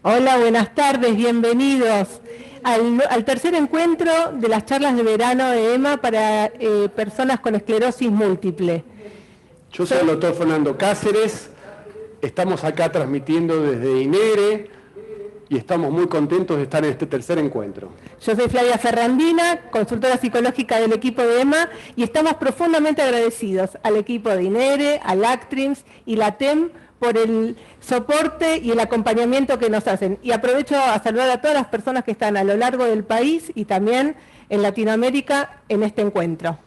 Hola, buenas tardes, bienvenidos al tercer encuentro de las charlas de verano de EMA para personas con esclerosis múltiple. Yo soy el doctor Fernando Cáceres, estamos acá transmitiendo desde INERE y estamos muy contentos de estar en este tercer encuentro. Yo soy Flavia Ferrandina, consultora psicológica del equipo de EMA, y estamos profundamente agradecidos al equipo de INERE, al ACTRIMS y la TEM por el soporte y el acompañamiento que nos hacen. Y aprovecho a saludar a todas las personas que están a lo largo del país y también en Latinoamérica en este encuentro.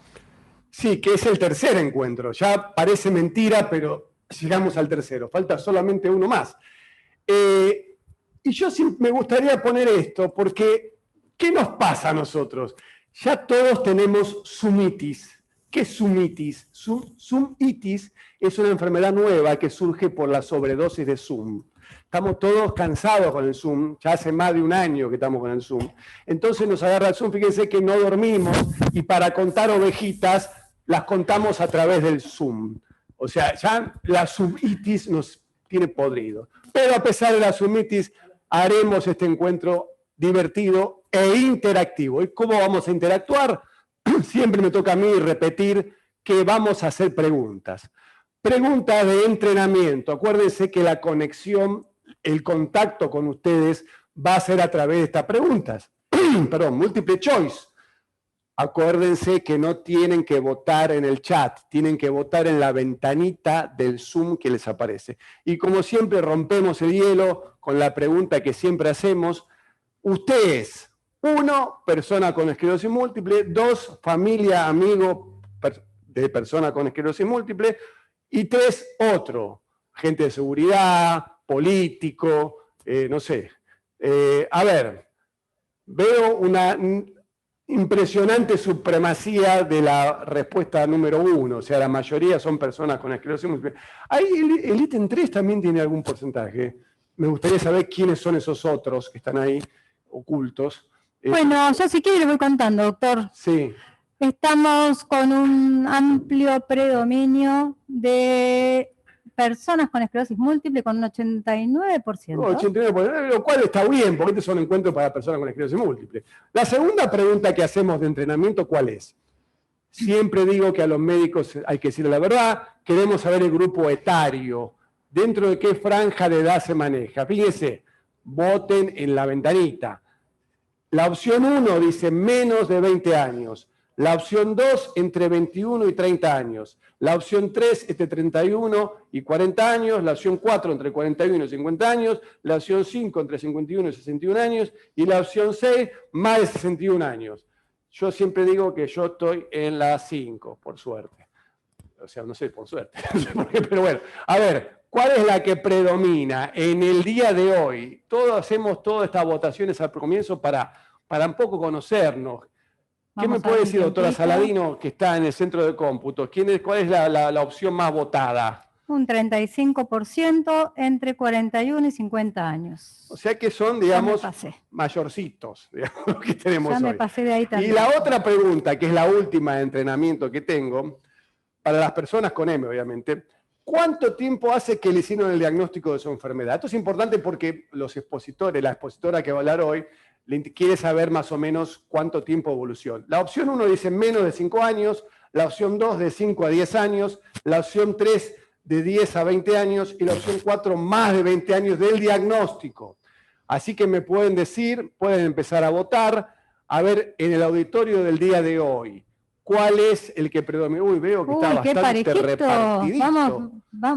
Sí, que es el tercer encuentro. Ya parece mentira, pero llegamos al tercero. Falta solamente uno más. Y yo sí me gustaría poner esto, porque ¿qué nos pasa a nosotros? Ya todos tenemos sumitis. ¿Qué es sumitis? Sumitis es una enfermedad nueva que surge por la sobredosis de Zoom. Estamos todos cansados con el Zoom, ya hace más de un año que estamos con el Zoom. Entonces nos agarra el Zoom, fíjense que no dormimos y para contar ovejitas las contamos a través del Zoom. O sea, ya la sumitis nos tiene podrido. Pero a pesar de la sumitis, haremos este encuentro divertido e interactivo. ¿Y cómo vamos a interactuar? Siempre me toca a mí repetir que vamos a hacer preguntas. Preguntas de entrenamiento. Acuérdense que la conexión, el contacto con ustedes va a ser a través de estas preguntas. Perdón, multiple choice. Acuérdense que no tienen que votar en el chat, tienen que votar en la ventanita del Zoom que les aparece. Y como siempre rompemos el hielo con la pregunta que siempre hacemos. Ustedes, 1, persona con esclerosis múltiple; 2, familia, amigo de persona con esclerosis múltiple; y 3, otro, gente de seguridad, político, no sé. A ver, veo una impresionante supremacía de la respuesta número 1, o sea, la mayoría son personas con esclerosis múltiple. Ahí el ítem 3 también tiene algún porcentaje. Me gustaría saber quiénes son esos otros que están ahí ocultos. Bueno, yo si quiere le voy contando, doctor. Sí. Estamos con un amplio predominio de personas con esclerosis múltiple con un 89%. 89%, lo cual está bien, porque este son encuentros para personas con esclerosis múltiple. La segunda pregunta que hacemos de entrenamiento, ¿cuál es? Siempre digo que a los médicos hay que decirle la verdad, queremos saber el grupo etario, dentro de qué franja de edad se maneja. Fíjense, voten en la ventanita. La opción 1 dice menos de 20 años. La opción 2, entre 21 y 30 años. La opción 3, entre 31 y 40 años. La opción 4, entre 41 y 50 años. La opción 5, entre 51 y 61 años. Y la opción 6, más de 61 años. Yo siempre digo que yo estoy en la 5, por suerte. O sea, no sé, por suerte. Pero bueno, a ver, ¿cuál es la que predomina en el día de hoy? Todos hacemos todas estas votaciones al comienzo para un poco conocernos. ¿Qué me puede decir, doctora Saladino, que está en el centro de cómputo? ¿Cuál es la opción más votada? Un 35% entre 41 y 50 años. O sea que son, digamos, mayorcitos, digamos, que tenemos hoy. Ya me pasé de ahí también. Y la otra pregunta, que es la última de entrenamiento que tengo, para las personas con M, obviamente, ¿cuánto tiempo hace que le hicieron el diagnóstico de su enfermedad? Esto es importante porque los expositores, la expositora que va a hablar hoy, quiere saber más o menos cuánto tiempo de evolución. La opción 1 dice menos de 5 años, la opción 2 de 5 a 10 años, la opción 3 de 10 a 20 años y la opción 4 más de 20 años del diagnóstico. Así que me pueden decir, pueden empezar a votar, a ver en el auditorio del día de hoy. ¿Cuál es el que predomina? Uy, veo que está bastante repartidito.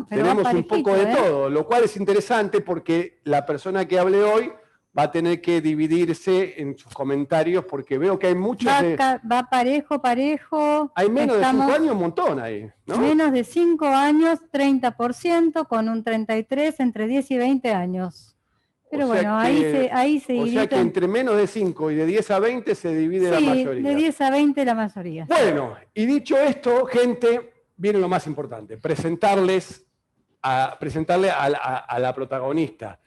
Tenemos un poco de todo, lo cual es interesante porque la persona que hable hoy va a tener que dividirse en sus comentarios porque veo que hay muchos va parejo. Hay menos de 5 años, un montón ahí, ¿no? Menos de 5 años, 30%, con un 33% entre 10 y 20 años. Pero bueno, ahí se divide. O sea que entre menos de 5 y de 10 a 20 se divide la mayoría. De 10 a 20 la mayoría. Bueno, y dicho esto, gente, viene lo más importante, presentarle a la protagonista.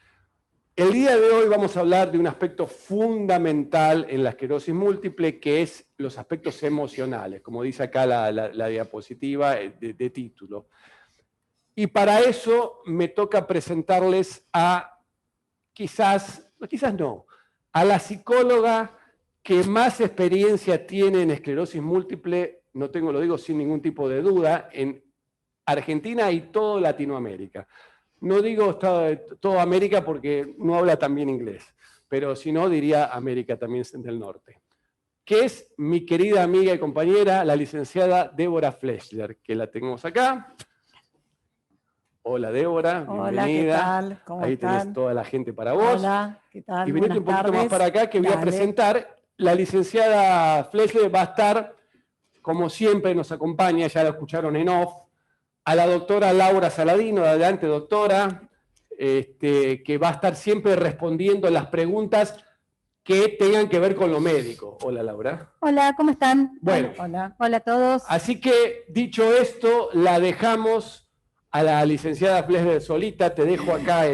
El día de hoy vamos a hablar de un aspecto fundamental en la esclerosis múltiple, que es los aspectos emocionales, como dice acá la diapositiva de título. Y para eso me toca presentarles a quizás no, a la psicóloga que más experiencia tiene en esclerosis múltiple, lo digo sin ningún tipo de duda, en Argentina y toda Latinoamérica. No digo toda América porque no habla tan bien inglés, pero si no diría América también del Norte, que es mi querida amiga y compañera, la licenciada Débora Fleshler, que la tenemos acá. Hola Débora, hola, bienvenida. ¿qué tal? ¿Cómo Ahí están? tenés toda la gente para vos. Hola, ¿qué tal? Y venite Buenas un poquito tardes. más para acá que voy a Dale. presentar. La licenciada Fleshler va a estar, como siempre nos acompaña, ya la escucharon en off, a la doctora Laura Saladino. Adelante, doctora, que va a estar siempre respondiendo las preguntas que tengan que ver con lo médico. Hola, Laura. Hola, ¿cómo están? Bueno, Hola. Hola a todos. así que, dicho esto, la dejamos a la licenciada Fleshler solita. Te dejo acá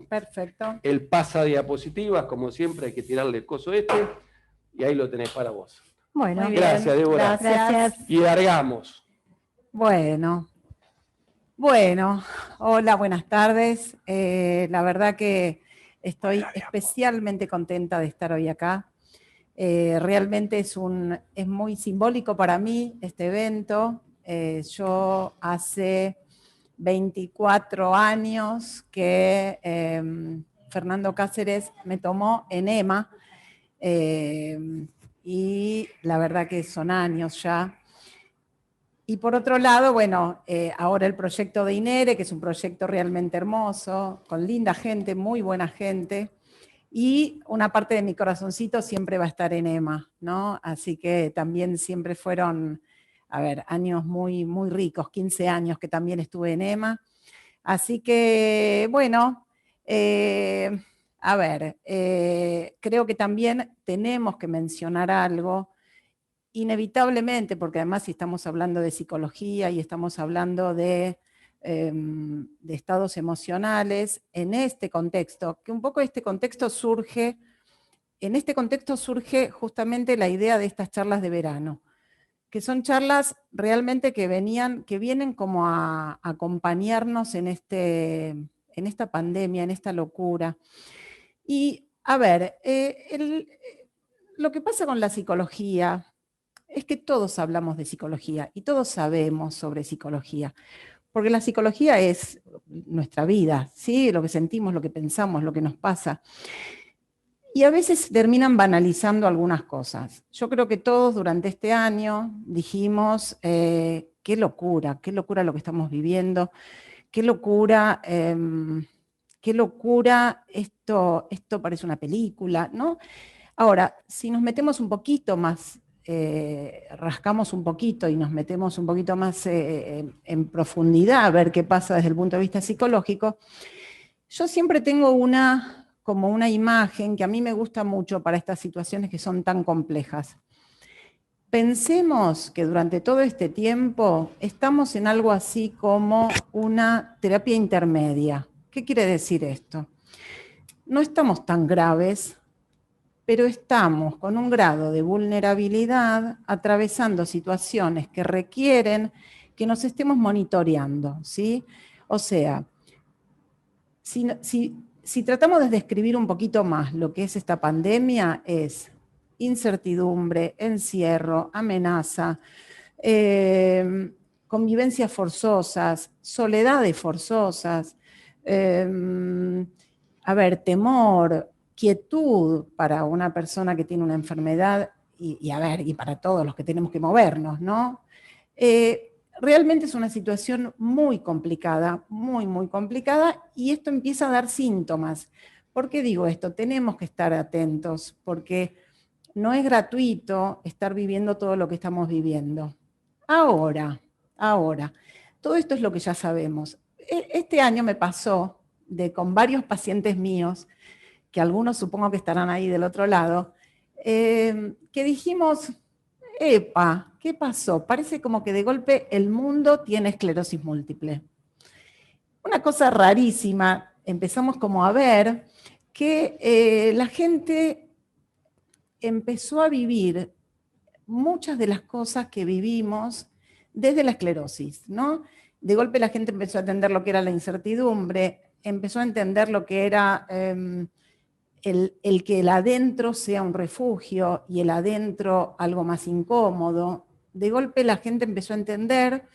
Perfecto. el pasadiapositivas, como siempre, hay que tirarle el coso y ahí lo tenés para vos. Bueno, Muy bien. Gracias, Débora. gracias. Y largamos. Bueno, hola, buenas tardes. La verdad que estoy especialmente contenta de estar hoy acá. Realmente es muy simbólico para mí este evento. Yo hace 24 años que Fernando Cáceres me tomó en EMA, y la verdad que son años ya. Y por otro lado, bueno, ahora el proyecto de INERE, que es un proyecto realmente hermoso, con linda gente, muy buena gente, y una parte de mi corazoncito siempre va a estar en EMA, ¿no? Así que también siempre fueron, años muy, muy ricos, 15 años que también estuve en EMA. Así que, bueno, creo que también tenemos que mencionar algo, inevitablemente, porque además si estamos hablando de psicología y estamos hablando de estados emocionales, en este contexto, que un poco en este contexto surge justamente la idea de estas charlas de verano, que son charlas realmente que vienen como a acompañarnos en esta pandemia, en esta locura. Y lo que pasa con la psicología es que todos hablamos de psicología y todos sabemos sobre psicología, porque la psicología es nuestra vida, ¿sí? Lo que sentimos, lo que pensamos, lo que nos pasa. Y a veces terminan banalizando algunas cosas. Yo creo que todos durante este año dijimos, qué locura lo que estamos viviendo, qué locura, esto parece una película, ¿no? Ahora, si nos metemos un poquito más, rascamos un poquito y nos metemos un poquito más en profundidad a ver qué pasa desde el punto de vista psicológico, yo siempre tengo como una imagen que a mí me gusta mucho para estas situaciones que son tan complejas. Pensemos que durante todo este tiempo estamos en algo así como una terapia intermedia. ¿Qué quiere decir esto? No estamos tan graves, pero estamos con un grado de vulnerabilidad atravesando situaciones que requieren que nos estemos monitoreando, ¿sí? O sea, si tratamos de describir un poquito más lo que es esta pandemia, es incertidumbre, encierro, amenaza, convivencias forzosas, soledades forzosas, temor, quietud para una persona que tiene una enfermedad y para todos los que tenemos que movernos, ¿no? Realmente es una situación muy complicada, muy, muy complicada, y esto empieza a dar síntomas. ¿Por qué digo esto? Tenemos que estar atentos, porque no es gratuito estar viviendo todo lo que estamos viviendo. Ahora, todo esto es lo que ya sabemos. Este año me pasó con varios pacientes míos, que algunos supongo que estarán ahí del otro lado, que dijimos, epa, ¿qué pasó? Parece como que de golpe el mundo tiene esclerosis múltiple. Una cosa rarísima, empezamos como a ver que la gente empezó a vivir muchas de las cosas que vivimos desde la esclerosis, ¿no? De golpe la gente empezó a entender lo que era la incertidumbre, empezó a entender lo que era el que el adentro sea un refugio y el adentro algo más incómodo. De golpe la gente empezó a entender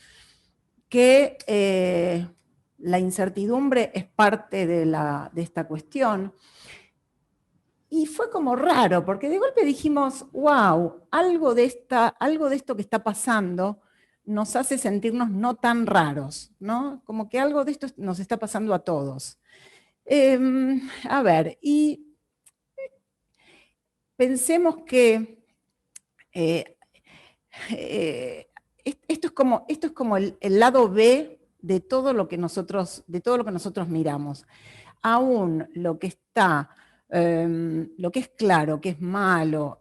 que la incertidumbre es parte de esta cuestión. Y fue como raro, porque de golpe dijimos, wow, algo de esto que está pasando nos hace sentirnos no tan raros, ¿no? Como que algo de esto nos está pasando a todos. A ver, y pensemos que esto es como el lado B de todo lo que nosotros miramos. Aún lo que está, lo que es claro, que es malo.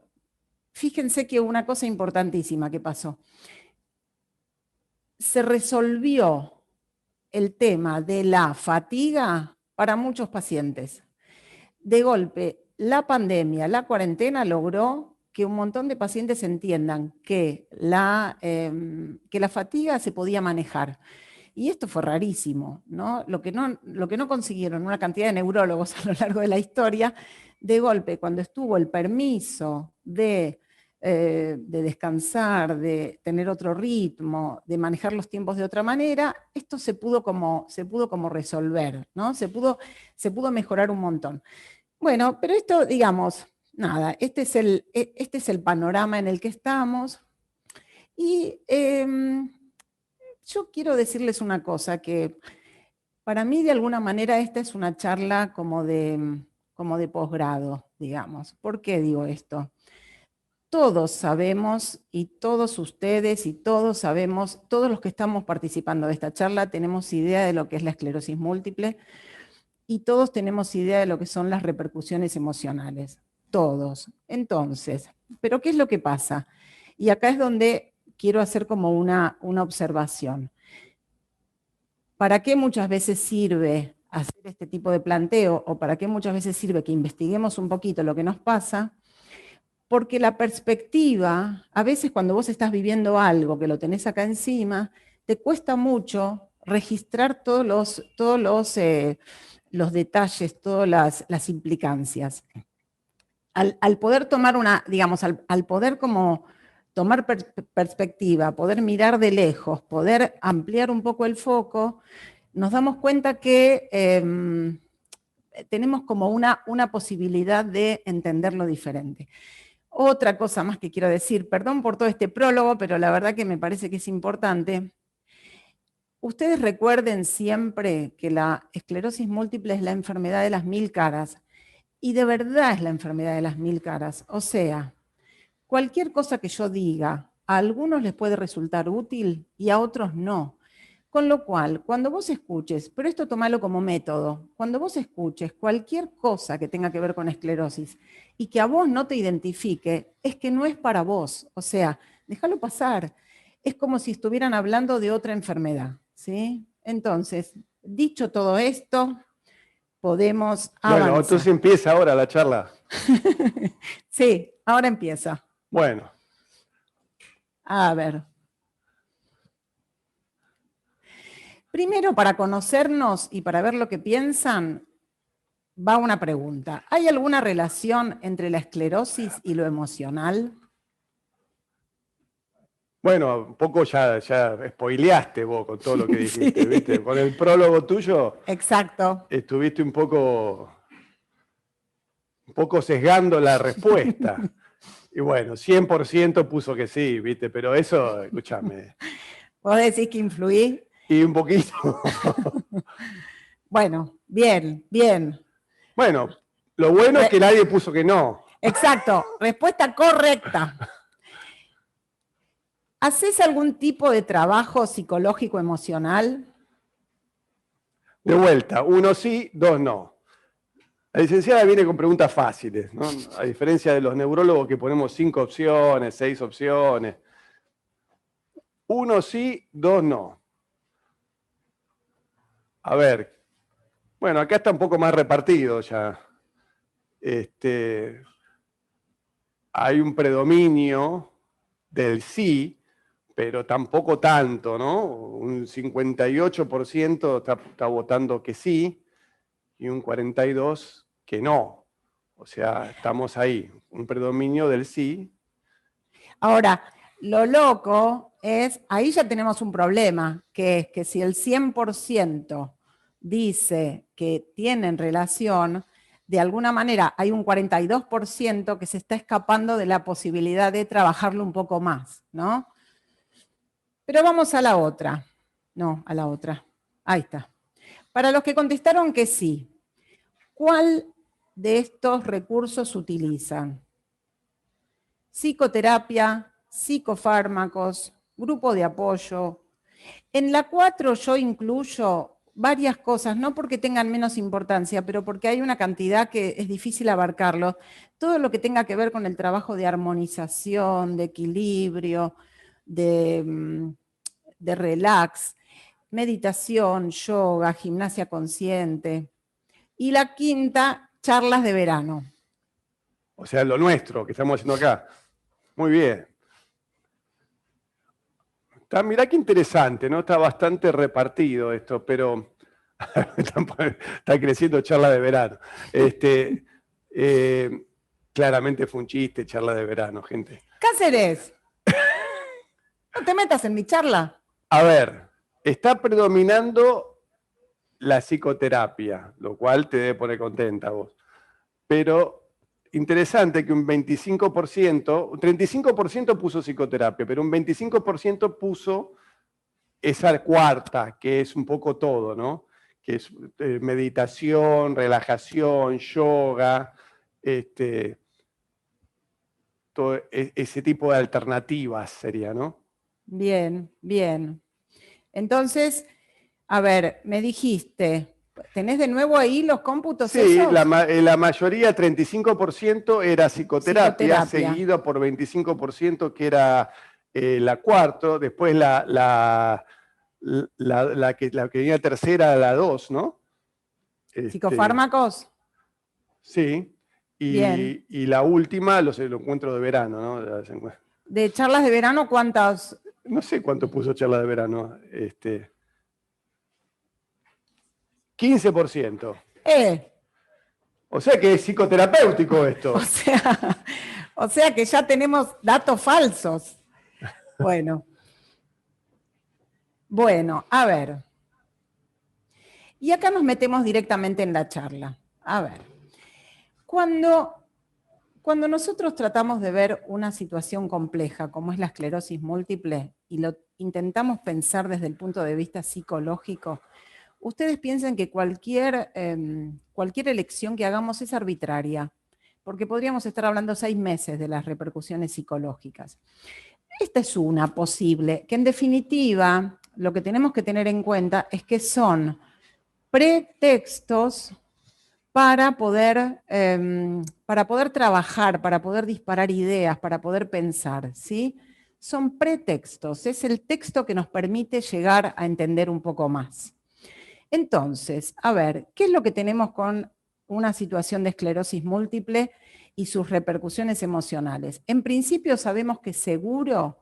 Fíjense que una cosa importantísima que pasó. Se resolvió el tema de la fatiga para muchos pacientes. De golpe, la pandemia, la cuarentena logró que un montón de pacientes entiendan que la fatiga se podía manejar. Y esto fue rarísimo, ¿no? Lo que no consiguieron una cantidad de neurólogos a lo largo de la historia, de golpe, cuando estuvo el permiso de descansar, de tener otro ritmo, de manejar los tiempos de otra manera, esto se pudo como resolver, ¿no? Se pudo mejorar un montón. Bueno, pero esto, digamos, nada, este es el panorama en el que estamos. Y yo quiero decirles una cosa, que para mí de alguna manera esta es una charla como de posgrado, digamos. ¿Por qué digo esto? Todos sabemos, y todos ustedes y todos sabemos, todos los que estamos participando de esta charla tenemos idea de lo que es la esclerosis múltiple y todos tenemos idea de lo que son las repercusiones emocionales. Todos. Entonces, ¿pero qué es lo que pasa? Y acá es donde quiero hacer como una observación. ¿Para qué muchas veces sirve hacer este tipo de planteo o para qué muchas veces sirve que investiguemos un poquito lo que nos pasa? Porque la perspectiva, a veces cuando vos estás viviendo algo que lo tenés acá encima, te cuesta mucho registrar todos los detalles, todas las implicancias. Al poder tomar al poder como tomar perspectiva, poder mirar de lejos, poder ampliar un poco el foco, nos damos cuenta que tenemos como una posibilidad de entenderlo diferente. Otra cosa más que quiero decir, perdón por todo este prólogo, pero la verdad que me parece que es importante. Ustedes recuerden siempre que la esclerosis múltiple es la enfermedad de las 1000 caras, y de verdad es la enfermedad de las 1000 caras. O sea, cualquier cosa que yo diga, a algunos les puede resultar útil y a otros no. Con lo cual, cuando vos escuches, pero esto tomalo como método, cuando vos escuches cualquier cosa que tenga que ver con esclerosis y que a vos no te identifique, es que no es para vos. O sea, déjalo pasar. Es como si estuvieran hablando de otra enfermedad, ¿sí? Entonces, dicho todo esto, podemos avanzar. Bueno, entonces empieza ahora la charla. Sí, ahora empieza. Bueno. A ver. Primero, para conocernos y para ver lo que piensan, va una pregunta. ¿Hay alguna relación entre la esclerosis y lo emocional? Bueno, un poco ya spoileaste vos con todo lo que dijiste, Sí. ¿viste? Con el prólogo tuyo. Exacto. Estuviste un poco sesgando la respuesta. Y bueno, 100% puso que sí, ¿viste? Pero eso, escúchame. ¿Vos decís que influí? Y un poquito. Bueno, bien, bien. Bueno, lo bueno es que nadie puso que no. Exacto, respuesta correcta. ¿Hacés algún tipo de trabajo psicológico emocional? De vuelta, 1 sí, 2 no. La licenciada viene con preguntas fáciles, ¿no? A diferencia de los neurólogos que ponemos 5 opciones, 6 opciones. 1 sí, 2 no. A ver, bueno, acá está un poco más repartido ya. Hay un predominio del sí, pero tampoco tanto, ¿no? Un 58% está votando que sí y un 42% que no. O sea, estamos ahí, un predominio del sí. Ahora, lo loco es, ahí ya tenemos un problema, que es que si el 100% dice que tienen relación, de alguna manera hay un 42% que se está escapando de la posibilidad de trabajarlo un poco más, ¿no? Pero vamos a la otra. No, a la otra. Ahí está. Para los que contestaron que sí, ¿cuál de estos recursos utilizan? Psicoterapia, psicofármacos, grupo de apoyo. En la 4 yo incluyo varias cosas, no porque tengan menos importancia, pero porque hay una cantidad que es difícil abarcarlo. Todo lo que tenga que ver con el trabajo de armonización, de equilibrio, de relax, meditación, yoga, gimnasia consciente. Y la 5, charlas de verano. O sea, lo nuestro que estamos haciendo acá. Muy bien. Mirá qué interesante, ¿no? Está bastante repartido esto, pero está creciendo charla de verano. Claramente fue un chiste, charla de verano, gente. Cáceres, no te metas en mi charla. A ver, está predominando la psicoterapia, lo cual te debe poner contenta vos. Pero interesante que un 25%, un 35% puso psicoterapia, pero un 25% puso esa cuarta, que es un poco todo, ¿no? Que es meditación, relajación, yoga, todo ese tipo de alternativas sería, ¿no? Bien, bien. Entonces, a ver, me dijiste, ¿tenés de nuevo ahí los cómputos Sí, esos? la mayoría, 35% era psicoterapia, seguido por 25% que era la cuarto, después la que venía tercera, la 2, ¿no? ¿Psicofármacos? Sí, Bien. y la última, los encuentros de verano, ¿no? ¿De charlas de verano cuántas? No sé cuánto puso charla de verano. 15%. O sea que es psicoterapéutico esto. O sea que ya tenemos datos falsos. Bueno, a ver. Y acá nos metemos directamente en la charla. A ver. Cuando nosotros tratamos de ver una situación compleja como es la esclerosis múltiple y lo intentamos pensar desde el punto de vista psicológico, ustedes piensan que cualquier elección que hagamos es arbitraria, porque podríamos estar hablando 6 meses de las repercusiones psicológicas. Esta es una posible, que en definitiva lo que tenemos que tener en cuenta es que son pretextos para poder trabajar, para poder disparar ideas, para poder pensar, ¿sí? Son pretextos, es el texto que nos permite llegar a entender un poco más. Entonces, a ver, ¿qué es lo que tenemos con una situación de esclerosis múltiple y sus repercusiones emocionales? En principio sabemos que seguro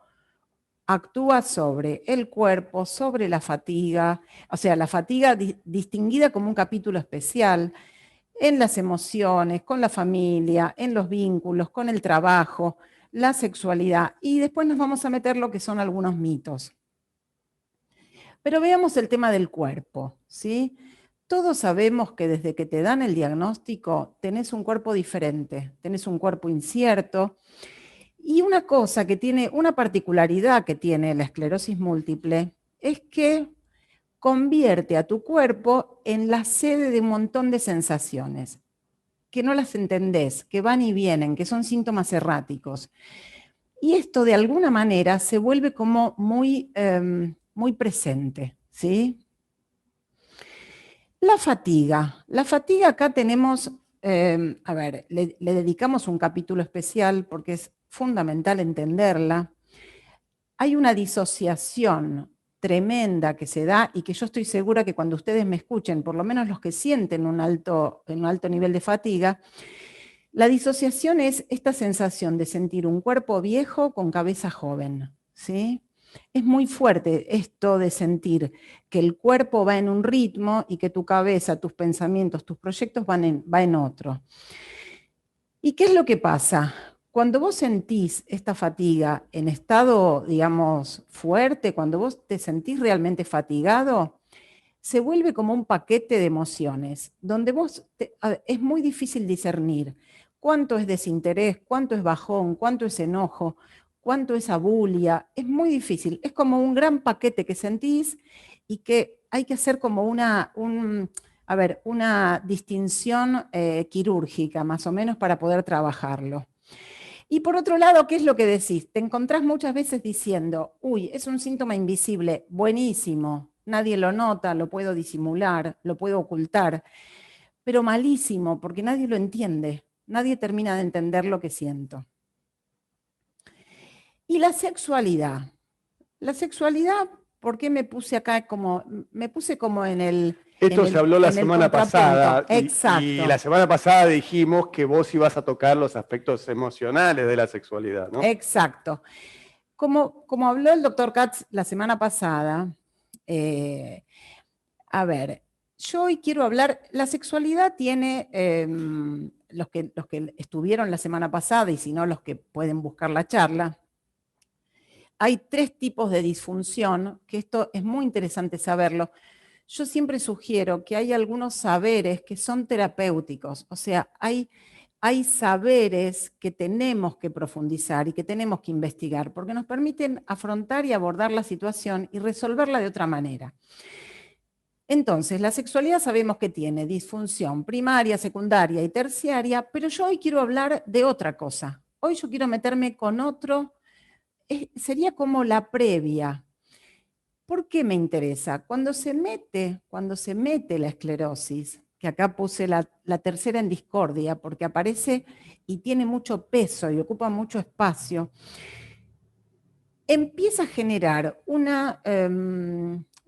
actúa sobre el cuerpo, sobre la fatiga, o sea, la fatiga distinguida como un capítulo especial, en las emociones, con la familia, en los vínculos, con el trabajo, la sexualidad, y después nos vamos a meter lo que son algunos mitos. Pero veamos el tema del cuerpo, ¿sí? Todos sabemos que desde que te dan el diagnóstico tenés un cuerpo diferente, tenés un cuerpo incierto, y una cosa que tiene, una particularidad que tiene la esclerosis múltiple es que convierte a tu cuerpo en la sede de un montón de sensaciones, que no las entendés, que van y vienen, que son síntomas erráticos. Y esto de alguna manera se vuelve como muy presente, ¿sí? La fatiga acá tenemos, a ver, le dedicamos un capítulo especial porque es fundamental entenderla. Hay una disociación tremenda que se da y que yo estoy segura que cuando ustedes me escuchen, por lo menos los que sienten un alto nivel de fatiga, la disociación es esta sensación de sentir un cuerpo viejo con cabeza joven, ¿sí? Es muy fuerte esto de sentir que el cuerpo va en un ritmo y que tu cabeza, tus pensamientos, tus proyectos van en otro. ¿Y qué es lo que pasa? Cuando vos sentís esta fatiga en estado, digamos, fuerte, cuando vos te sentís realmente fatigado, se vuelve como un paquete de emociones, donde es muy difícil discernir cuánto es desinterés, cuánto es bajón, cuánto es enojo, cuánto es abulia. Es muy difícil, es como un gran paquete que sentís y que hay que hacer como una distinción quirúrgica, más o menos, para poder trabajarlo. Y por otro lado, ¿qué es lo que decís? Te encontrás muchas veces diciendo, uy, es un síntoma invisible, buenísimo, nadie lo nota, lo puedo disimular, lo puedo ocultar, pero malísimo, porque nadie lo entiende, nadie termina de entender lo que siento. Y la sexualidad. La sexualidad, ¿por qué me puse acá me puse como en el... Esto se habló la semana pasada y la semana pasada dijimos que vos ibas a tocar los aspectos emocionales de la sexualidad, ¿no? Exacto. Como habló el doctor Katz la semana pasada, yo hoy quiero hablar, la sexualidad tiene, los que estuvieron la semana pasada y si no los que pueden buscar la charla, hay 3 tipos de disfunción, que esto es muy interesante saberlo. Yo siempre sugiero que hay algunos saberes que son terapéuticos, o sea, hay saberes que tenemos que profundizar y que tenemos que investigar, porque nos permiten afrontar y abordar la situación y resolverla de otra manera. Entonces, la sexualidad sabemos que tiene disfunción primaria, secundaria y terciaria, pero yo hoy quiero hablar de otra cosa. Hoy yo quiero meterme con otro, sería como la previa. ¿Por qué me interesa? Cuando se mete la esclerosis, que acá puse la tercera en discordia, porque aparece y tiene mucho peso y ocupa mucho espacio, empieza a generar una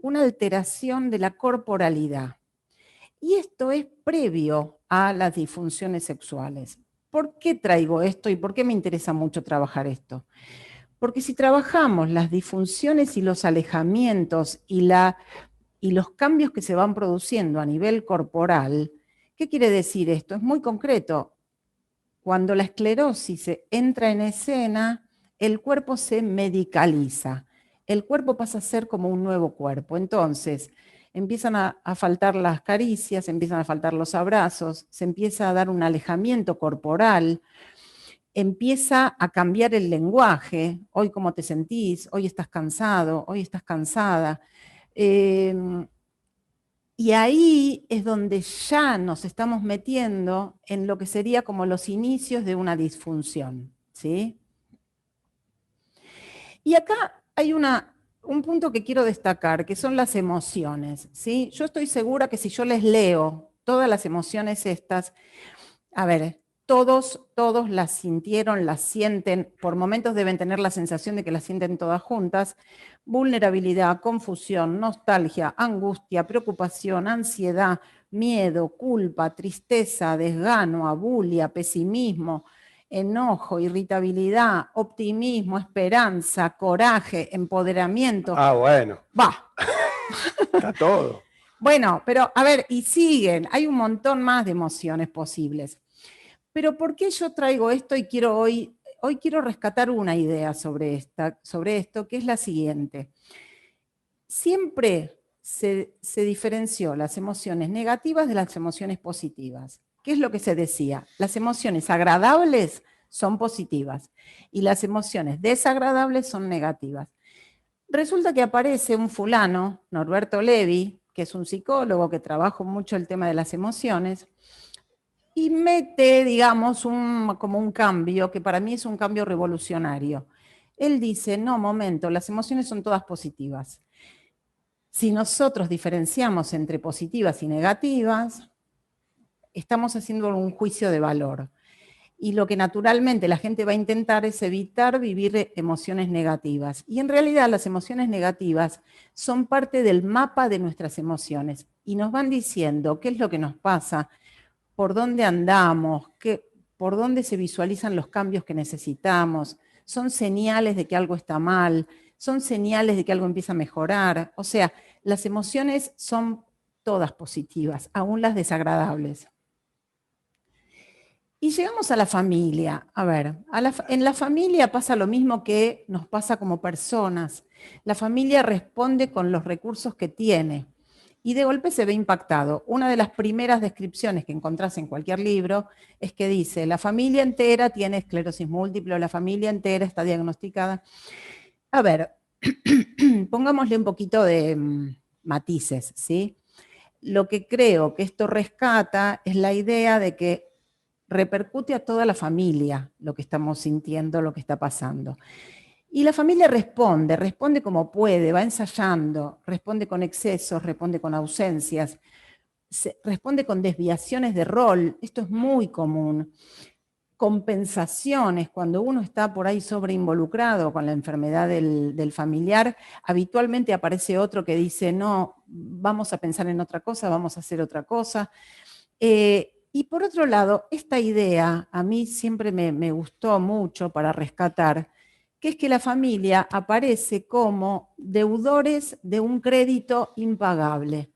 alteración de la corporalidad. Y esto es previo a las disfunciones sexuales. ¿Por qué traigo esto y por qué me interesa mucho trabajar esto? Porque si trabajamos las disfunciones y los alejamientos y los cambios que se van produciendo a nivel corporal, ¿qué quiere decir esto? Es muy concreto. Cuando la esclerosis entra en escena, el cuerpo se medicaliza. El cuerpo pasa a ser como un nuevo cuerpo. Entonces, empiezan a faltar las caricias, empiezan a faltar los abrazos, se empieza a dar un alejamiento corporal, empieza a cambiar el lenguaje. Hoy cómo te sentís, hoy estás cansado, hoy estás cansada. Y ahí es donde ya nos estamos metiendo en lo que sería como los inicios de una disfunción, ¿sí? Y acá hay un punto que quiero destacar, que son las emociones, ¿sí? Yo estoy segura que si yo les leo todas las emociones estas, todos las sintieron, las sienten, por momentos deben tener la sensación de que las sienten todas juntas: vulnerabilidad, confusión, nostalgia, angustia, preocupación, ansiedad, miedo, culpa, tristeza, desgano, abulia, pesimismo, enojo, irritabilidad, optimismo, esperanza, coraje, empoderamiento. Ah, bueno. Va. Está todo. Bueno, pero y siguen, hay un montón más de emociones posibles. Pero ¿por qué yo traigo esto y hoy quiero rescatar una idea sobre esto, que es la siguiente? Siempre se diferenció las emociones negativas de las emociones positivas. ¿Qué es lo que se decía? Las emociones agradables son positivas y las emociones desagradables son negativas. Resulta que aparece un fulano, Norberto Levi, que es un psicólogo que trabaja mucho el tema de las emociones, y mete, digamos, como un cambio, que para mí es un cambio revolucionario. Él dice, no, momento, las emociones son todas positivas. Si nosotros diferenciamos entre positivas y negativas, estamos haciendo un juicio de valor. Y lo que naturalmente la gente va a intentar es evitar vivir emociones negativas. Y en realidad las emociones negativas son parte del mapa de nuestras emociones y nos van diciendo qué es lo que nos pasa, por dónde andamos, por dónde se visualizan los cambios que necesitamos. Son señales de que algo está mal, son señales de que algo empieza a mejorar. O sea, las emociones son todas positivas, aún las desagradables. Y llegamos a la familia. A ver, en la familia pasa lo mismo que nos pasa como personas. La familia responde con los recursos que tiene y de golpe se ve impactado. Una de las primeras descripciones que encontrás en cualquier libro es que dice, la familia entera tiene esclerosis múltiple o la familia entera está diagnosticada. A ver, pongámosle un poquito de matices, ¿sí? Lo que creo que esto rescata es la idea de que repercute a toda la familia lo que estamos sintiendo, lo que está pasando. Y la familia responde como puede, va ensayando, responde con excesos, responde con ausencias, responde con desviaciones de rol, esto es muy común. Compensaciones, cuando uno está por ahí sobreinvolucrado con la enfermedad del familiar, habitualmente aparece otro que dice, no, vamos a pensar en otra cosa, vamos a hacer otra cosa. Y por otro lado, esta idea a mí siempre me gustó mucho para rescatar, que es que la familia aparece como deudores de un crédito impagable.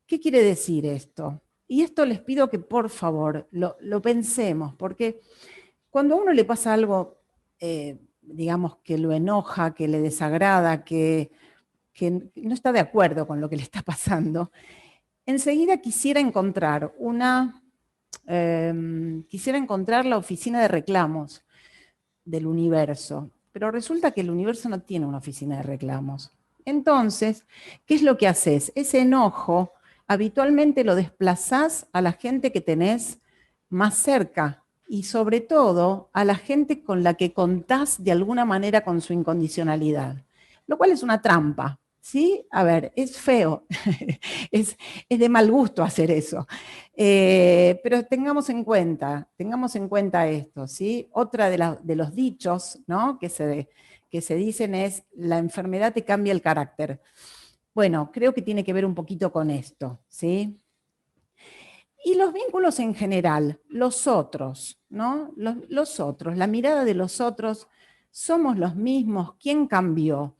¿Qué quiere decir esto? Y esto les pido que por favor lo pensemos, porque cuando a uno le pasa algo, digamos, que lo enoja, que le desagrada, que no está de acuerdo con lo que le está pasando, enseguida quisiera encontrar la oficina de reclamos del universo, pero resulta que el universo no tiene una oficina de reclamos. Entonces, ¿qué es lo que haces? Ese enojo habitualmente lo desplazás a la gente que tenés más cerca y sobre todo a la gente con la que contás de alguna manera con su incondicionalidad, lo cual es una trampa, ¿sí? A ver, es feo, es de mal gusto hacer eso. Pero tengamos en cuenta esto, ¿sí? Otra de los dichos, ¿no? que se dicen es, la enfermedad te cambia el carácter. Bueno, creo que tiene que ver un poquito con esto, ¿sí? Y los vínculos en general, los otros, ¿no? Los otros, la mirada de los otros, somos los mismos, ¿quién cambió?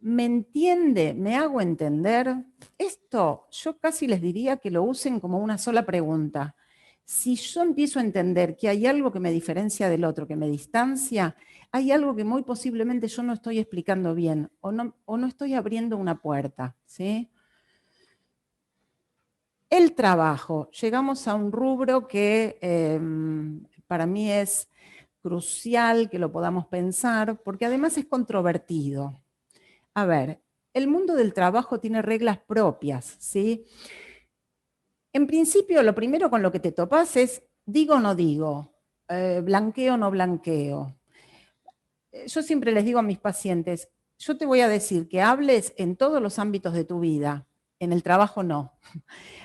¿Me entiende? ¿Me hago entender? Esto yo casi les diría que lo usen como una sola pregunta. Si yo empiezo a entender que hay algo que me diferencia del otro, que me distancia, hay algo que muy posiblemente yo no estoy explicando bien o no estoy abriendo una puerta, ¿sí? El trabajo. Llegamos a un rubro que para mí es crucial que lo podamos pensar porque además es controvertido. A ver, el mundo del trabajo tiene reglas propias, ¿sí? En principio, lo primero con lo que te topas es, digo o no digo, blanqueo o no blanqueo. Yo siempre les digo a mis pacientes, yo te voy a decir que hables en todos los ámbitos de tu vida, en el trabajo no.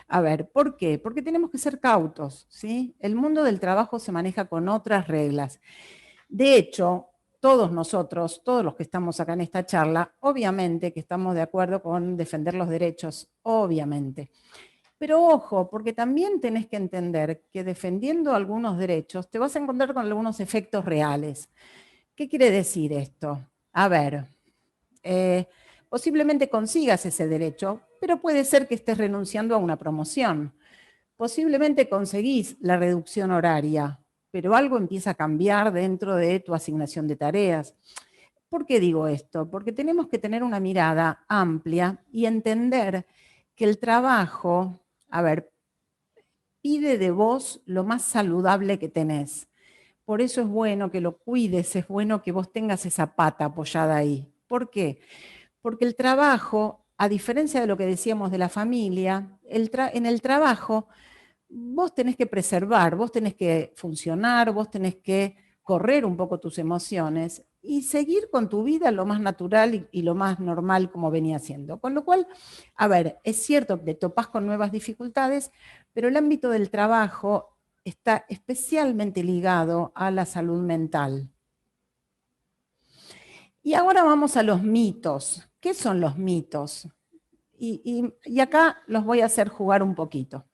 A ver, ¿por qué? Porque tenemos que ser cautos, ¿sí? El mundo del trabajo se maneja con otras reglas. De hecho, todos nosotros, todos los que estamos acá en esta charla, obviamente que estamos de acuerdo con defender los derechos, obviamente. Pero ojo, porque también tenés que entender que defendiendo algunos derechos te vas a encontrar con algunos efectos reales. ¿Qué quiere decir esto? A ver, posiblemente consigas ese derecho, pero puede ser que estés renunciando a una promoción. Posiblemente conseguís la reducción horaria, pero algo empieza a cambiar dentro de tu asignación de tareas. ¿Por qué digo esto? Porque tenemos que tener una mirada amplia y entender que el trabajo, a ver, pide de vos lo más saludable que tenés. Por eso es bueno que lo cuides, es bueno que vos tengas esa pata apoyada ahí. ¿Por qué? Porque el trabajo, a diferencia de lo que decíamos de la familia, en el trabajo vos tenés que preservar, vos tenés que funcionar, vos tenés que correr un poco tus emociones y seguir con tu vida lo más natural y lo más normal como venía siendo. Con lo cual, a ver, es cierto que te topás con nuevas dificultades, pero el ámbito del trabajo está especialmente ligado a la salud mental. Y ahora vamos a los mitos. ¿Qué son los mitos? Y acá los voy a hacer jugar un poquito.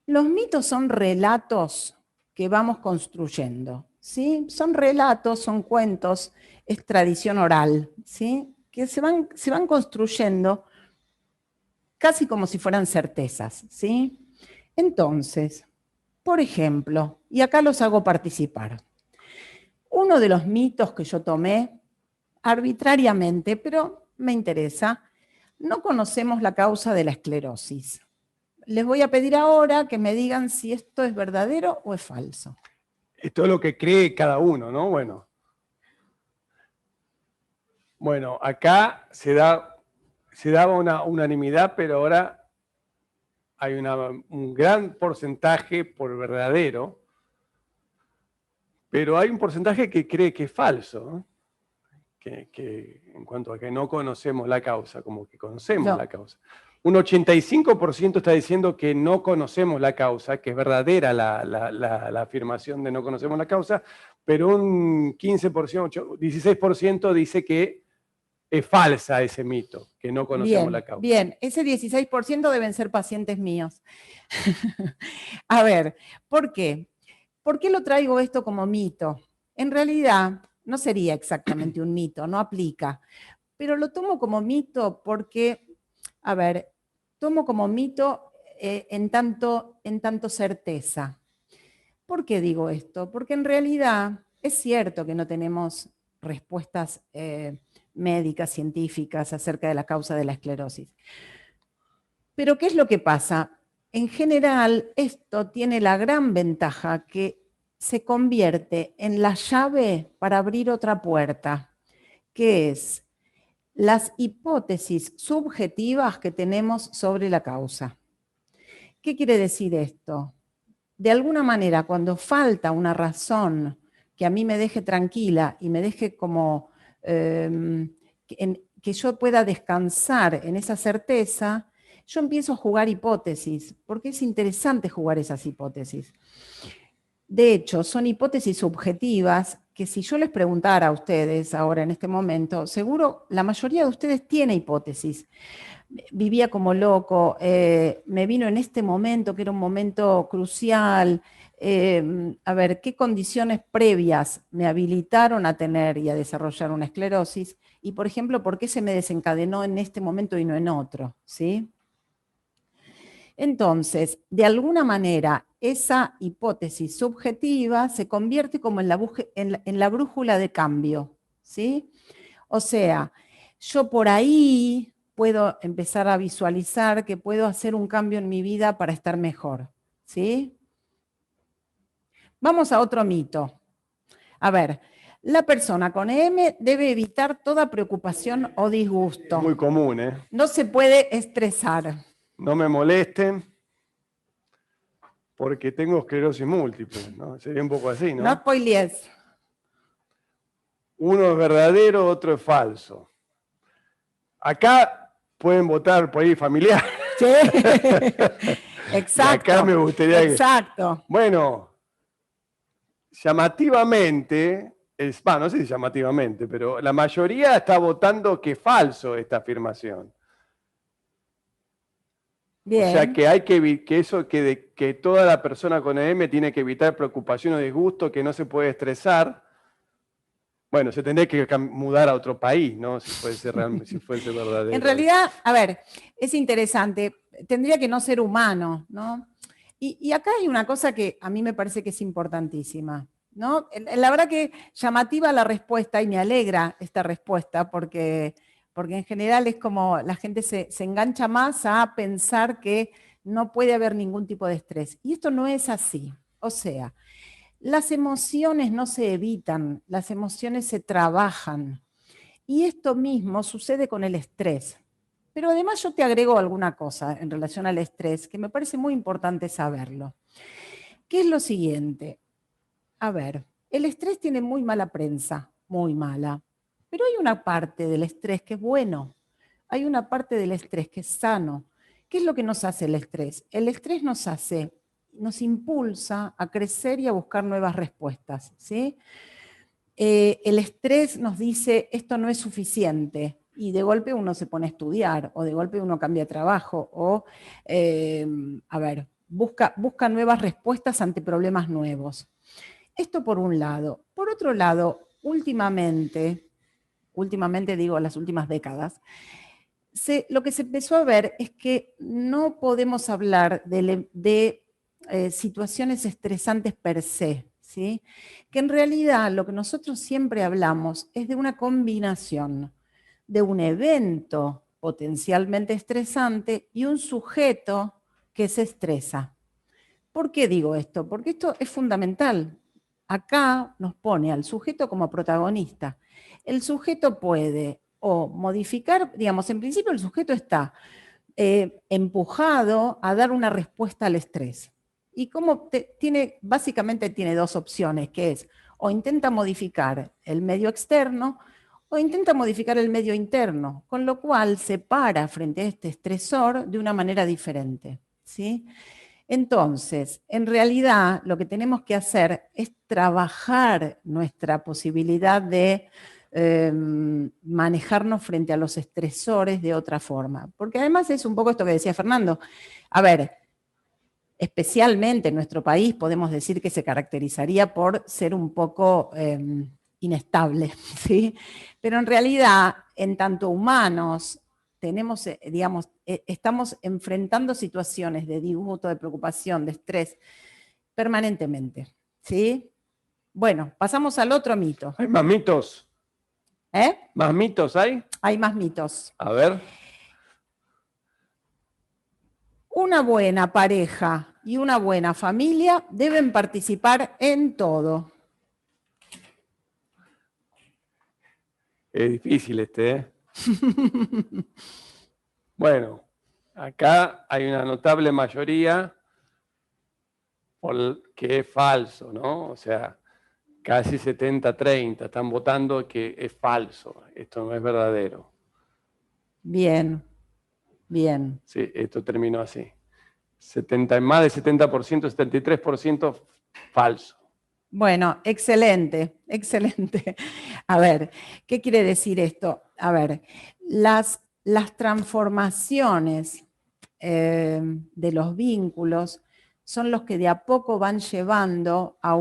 Los mitos son relatos que vamos construyendo, ¿sí? Son relatos, son cuentos, es tradición oral, ¿sí? Que se van construyendo casi como si fueran certezas, ¿sí? Entonces, Por ejemplo, y acá los hago participar. Uno de los mitos que yo tomé arbitrariamente, pero me interesa, no conocemos la causa de la esclerosis. Les voy a pedir ahora que me digan si esto es verdadero o es falso. Esto es lo que cree cada uno, ¿no? Bueno, acá se daba una unanimidad, pero ahora hay un gran porcentaje por verdadero, pero hay un porcentaje que cree que es falso, ¿no? Que en cuanto a que no conocemos la causa, como que conocemos la causa. Un 85% está diciendo que no conocemos la causa, que es verdadera la afirmación de no conocemos la causa, pero un 15%, 16% dice que es falsa ese mito, que no conocemos la causa. Bien, ese 16% deben ser pacientes míos. A ver, ¿por qué? ¿Por qué lo traigo esto como mito? En realidad no sería exactamente un mito, no aplica, pero lo tomo como mito porque, a ver, tomo como mito en tanto certeza. ¿Por qué digo esto? Porque en realidad es cierto que no tenemos respuestas médicas, científicas acerca de la causa de la esclerosis. Pero ¿qué es lo que pasa? En general, esto tiene la gran ventaja que se convierte en la llave para abrir otra puerta, que es las hipótesis subjetivas que tenemos sobre la causa. ¿Qué quiere decir esto? De alguna manera, cuando falta una razón que a mí me deje tranquila y me deje como que yo pueda descansar en esa certeza, yo empiezo a jugar hipótesis, porque es interesante jugar esas hipótesis. De hecho, son hipótesis subjetivas que si yo les preguntara a ustedes ahora en este momento, seguro la mayoría de ustedes tiene hipótesis. Vivía como loco, me vino en este momento, que era un momento crucial, a ver, ¿qué condiciones previas me habilitaron a tener y a desarrollar una esclerosis? Y, por ejemplo, ¿por qué se me desencadenó en este momento y no en otro? ¿Sí? Entonces, de alguna manera, esa hipótesis subjetiva se convierte como en la brújula de cambio, ¿sí? O sea, yo por ahí puedo empezar a visualizar que puedo hacer un cambio en mi vida para estar mejor, ¿sí? Vamos a otro mito. A ver, la persona con EM debe evitar toda preocupación o disgusto. Es muy común, ¿eh? No se puede estresar. No me molesten porque tengo esclerosis múltiple, ¿no? Sería un poco así, ¿no? No spoilees. Uno es verdadero, otro es falso. Acá pueden votar por ahí familiar. Sí, exacto. Y acá me gustaría exacto. Bueno, llamativamente, no sé si llamativamente, pero la mayoría está votando que es falso esta afirmación. Bien. O sea que hay que toda la persona con EM tiene que evitar preocupación o disgusto, que no se puede estresar. Bueno, se tendría que mudar a otro país, ¿no? Si fuese verdadero. En realidad, a ver, es interesante. Tendría que no ser humano, ¿no? Y acá hay una cosa que a mí me parece que es importantísima, ¿no? La verdad que llamativa la respuesta y me alegra esta respuesta porque en general es como la gente se engancha más a pensar que no puede haber ningún tipo de estrés. Y esto no es así. O sea, las emociones no se evitan, las emociones se trabajan. Y esto mismo sucede con el estrés. Pero además yo te agrego alguna cosa en relación al estrés que me parece muy importante saberlo. ¿Qué es lo siguiente? A ver, el estrés tiene muy mala prensa, muy mala. Pero hay una parte del estrés que es bueno. Hay una parte del estrés que es sano. ¿Qué es lo que nos hace el estrés? El estrés nos impulsa a crecer y a buscar nuevas respuestas, ¿sí? El estrés nos dice, esto no es suficiente, y de golpe uno se pone a estudiar, o de golpe uno cambia de trabajo, o, busca nuevas respuestas ante problemas nuevos. Esto por un lado. Por otro lado, últimamente digo las últimas décadas, lo que se empezó a ver es que no podemos hablar de situaciones estresantes per se, ¿sí? Que en realidad lo que nosotros siempre hablamos es de una combinación de un evento potencialmente estresante y un sujeto que se estresa. ¿Por qué digo esto? Porque esto es fundamental. Acá nos pone al sujeto como protagonista. El sujeto puede o modificar, digamos, en principio el sujeto está empujado a dar una respuesta al estrés. Y básicamente tiene dos opciones, que es o intenta modificar el medio externo o intenta modificar el medio interno, con lo cual se para frente a este estresor de una manera diferente, ¿sí? Entonces, en realidad lo que tenemos que hacer es trabajar nuestra posibilidad de manejarnos frente a los estresores de otra forma. Porque además es un poco esto que decía Fernando. A ver, especialmente en nuestro país podemos decir que se caracterizaría por ser un poco inestable, ¿sí? Pero en realidad, en tanto humanos, tenemos, digamos, estamos enfrentando situaciones de disgusto, de preocupación, de estrés, permanentemente, ¿sí? Bueno, pasamos al otro mito. ¿Hay más mitos? ¿Más mitos hay? Hay más mitos. A ver. Una buena pareja y una buena familia deben participar en todo. Es difícil ¿eh? Bueno, acá hay una notable mayoría que es falso, ¿no? O sea, casi 70-30 están votando que es falso, esto no es verdadero. Bien, bien. Sí, esto terminó así. Más del 70%, 73% falso. Bueno, excelente, excelente. A ver, ¿qué quiere decir esto? A ver, las transformaciones de los vínculos son los que de a poco van llevando a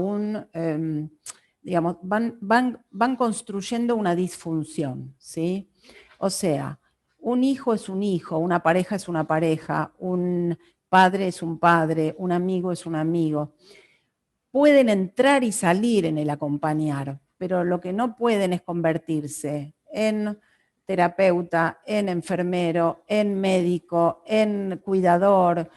digamos, van construyendo una disfunción, ¿sí? O sea, un hijo es un hijo, una pareja es una pareja, un padre es un padre, un amigo es un amigo. Pueden entrar y salir en el acompañar, pero lo que no pueden es convertirse en terapeuta, en enfermero, en médico, en cuidador.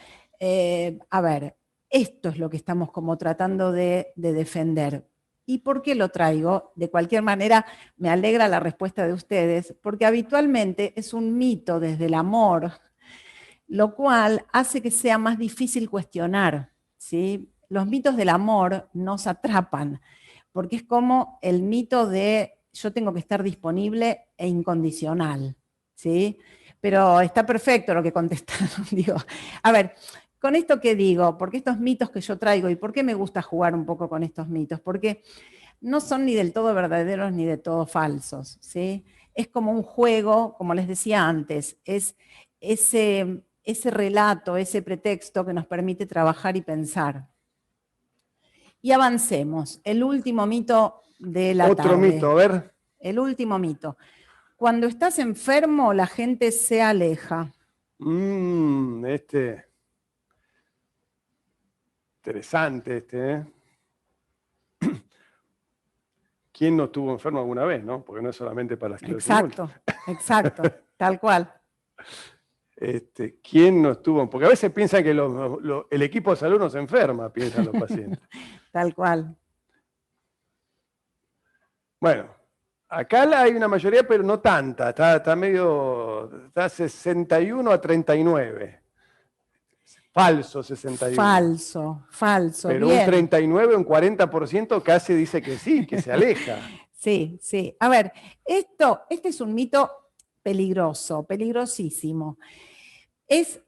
A ver, esto es lo que estamos como tratando de defender. ¿Y por qué lo traigo? De cualquier manera, me alegra la respuesta de ustedes, porque habitualmente es un mito desde el amor, lo cual hace que sea más difícil cuestionar, ¿sí? Los mitos del amor nos atrapan, porque es como el mito de yo tengo que estar disponible e incondicional, ¿sí? Pero está perfecto lo que contestaron, digo. A ver, ¿con esto qué digo? Porque estos mitos que yo traigo, ¿y por qué me gusta jugar un poco con estos mitos? Porque no son ni del todo verdaderos ni de todo falsos, ¿sí? Es como un juego, como les decía antes, es ese relato, ese pretexto que nos permite trabajar y pensar. Y avancemos. El último mito de la tarde. Otro mito, a ver. El último mito. Cuando estás enfermo, la gente se aleja. Interesante ¿eh? ¿Quién no estuvo enfermo alguna vez, no? Porque no es solamente para las esclerosis múltiple. Exacto, tal cual. ¿Quién no estuvo? Porque a veces piensan que el equipo de salud no se enferma, piensan los pacientes. Tal cual. Bueno, acá hay una mayoría, pero no tanta. Está 61-39. Falso 61. Falso. Pero bien. Un 39, un 40% casi dice que sí, que se aleja. Sí. A ver, este es un mito peligroso, peligrosísimo. Es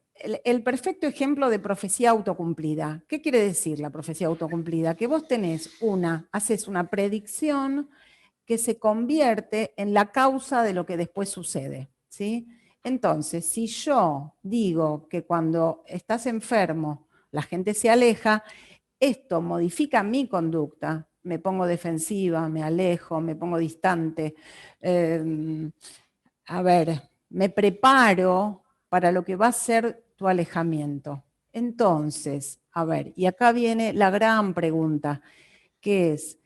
el perfecto ejemplo de profecía autocumplida. ¿Qué quiere decir la profecía autocumplida? Que vos haces una predicción que se convierte en la causa de lo que después sucede, ¿sí? Entonces, si yo digo que cuando estás enfermo la gente se aleja, esto modifica mi conducta. Me pongo defensiva, me alejo, me pongo distante. Me preparo para lo que va a ser tu alejamiento. Entonces, a ver, y acá viene la gran pregunta, que es,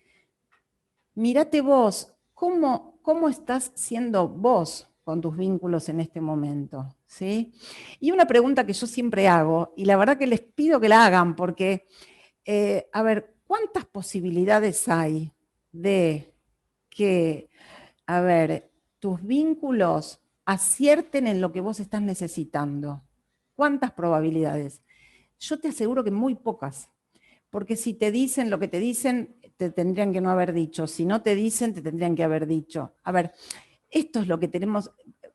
mírate vos, ¿cómo estás siendo vos con tus vínculos en este momento? ¿Sí? Y una pregunta que yo siempre hago, y la verdad que les pido que la hagan, porque, a ver, ¿cuántas posibilidades hay de que, a ver, tus vínculos acierten en lo que vos estás necesitando? ¿Cuántas probabilidades? Yo te aseguro que muy pocas, porque si te dicen lo que te dicen, te tendrían que no haber dicho. Si no te dicen, te tendrían que haber dicho. A ver, esto es lo que tenemos.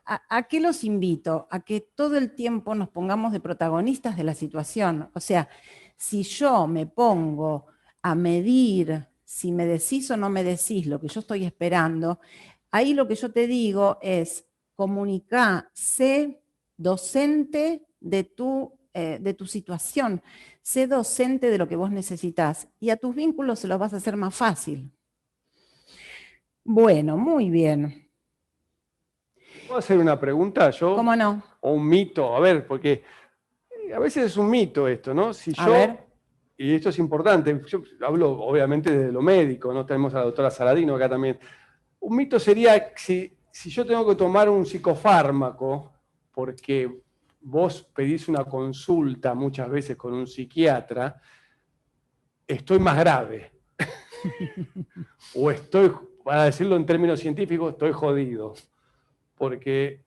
¿A qué los invito? A que todo el tiempo nos pongamos de protagonistas de la situación. O sea, si yo me pongo a medir si me decís o no me decís lo que yo estoy esperando, ahí lo que yo te digo es comunicar, sé docente de tu situación, sé docente de lo que vos necesitas y a tus vínculos se los vas a hacer más fácil. Bueno, muy bien. ¿Puedo hacer una pregunta yo? ¿Cómo no? O un mito, a ver, porque a veces es un mito esto, ¿no? Si A yo, ver. y esto es importante, yo hablo obviamente desde lo médico, ¿no? Tenemos a la doctora Saladino acá también. Un mito sería si yo tengo que tomar un psicofármaco, porque vos pedís una consulta muchas veces con un psiquiatra, estoy más grave. O estoy, para decirlo en términos científicos, estoy jodido. Porque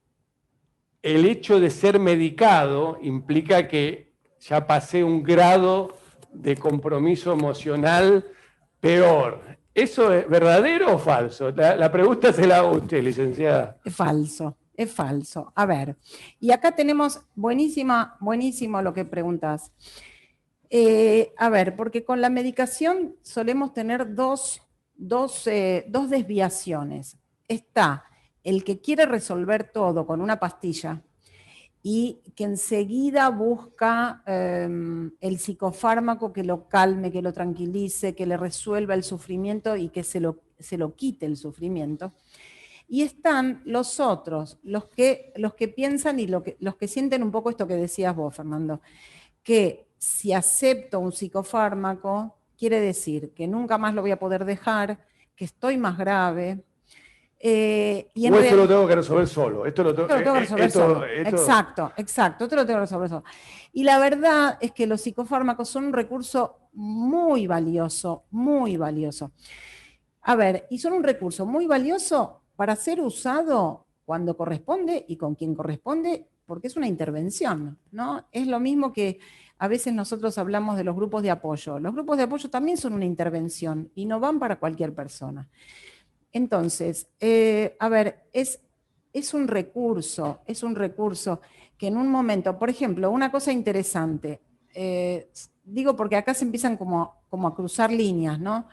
el hecho de ser medicado implica que ya pasé un grado de compromiso emocional peor. ¿Eso es verdadero o falso? La pregunta se la hago a usted, licenciada. Es falso, es falso. A ver, y acá tenemos buenísimo lo que preguntas. A ver, porque con la medicación solemos tener dos desviaciones. Está el que quiere resolver todo con una pastilla y que enseguida busca el psicofármaco que lo calme, que lo tranquilice, que le resuelva el sufrimiento y que se lo quite el sufrimiento. Y están los otros, los que piensan y los que sienten un poco esto que decías vos, Fernando, que si acepto un psicofármaco, quiere decir que nunca más lo voy a poder dejar, que estoy más grave. Y o esto lo tengo que resolver solo. Esto lo tengo que resolver solo. Exacto, esto lo tengo que resolver solo. Y la verdad es que los psicofármacos son un recurso muy valioso, muy valioso. A ver, y son un recurso muy valioso para ser usado cuando corresponde y con quien corresponde, porque es una intervención, ¿no? Es lo mismo que a veces nosotros hablamos de los grupos de apoyo. Los grupos de apoyo también son una intervención y no van para cualquier persona. Entonces, a ver, es un recurso que en un momento, por ejemplo, una cosa interesante, digo porque acá se empiezan como a cruzar líneas, ¿no?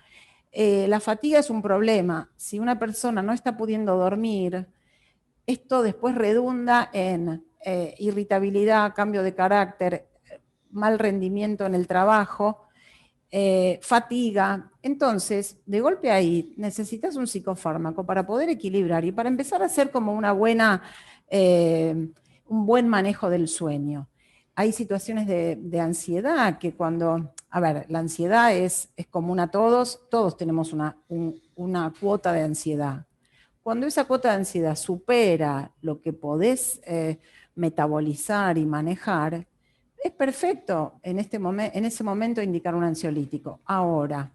La fatiga es un problema. Si una persona no está pudiendo dormir, esto después redunda en irritabilidad, cambio de carácter, mal rendimiento en el trabajo, fatiga. Entonces, de golpe ahí, necesitas un psicofármaco para poder equilibrar y para empezar a hacer como un buen manejo del sueño. Hay situaciones de ansiedad que cuando, a ver, la ansiedad es común a todos tenemos una cuota de ansiedad. Cuando esa cuota de ansiedad supera lo que podés metabolizar y manejar, es perfecto en ese momento indicar un ansiolítico. Ahora,